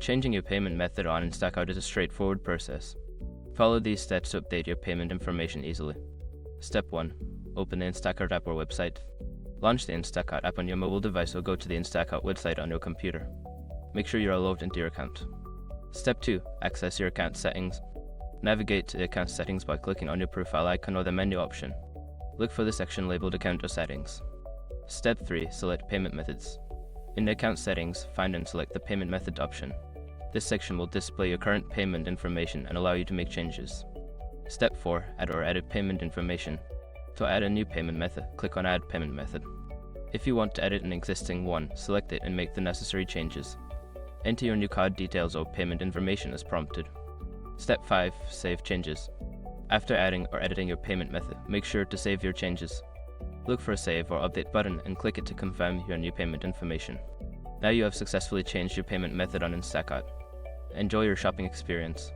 Changing your payment method on Instacart is a straightforward process. Follow these steps to update your payment information easily. Step 1. Open the Instacart app or website. Launch the Instacart app on your mobile device or go to the Instacart website on your computer. Make sure you are logged into your account. Step 2. Access your account settings. Navigate to the account settings by clicking on your profile icon or the menu option. Look for the section labeled Account or Settings. Step 3. Select Payment Methods. In the account settings, find and select the Payment Method option. This section will display your current payment information and allow you to make changes. Step 4. Add or edit payment information. To add a new payment method, click on Add Payment Method. If you want to edit an existing one, select it and make the necessary changes. Enter your new card details or payment information as prompted. Step 5. Save changes. After adding or editing your payment method, make sure to save your changes. Look for a Save or Update button and click it to confirm your new payment information. Now you have successfully changed your payment method on Instacart. Enjoy your shopping experience.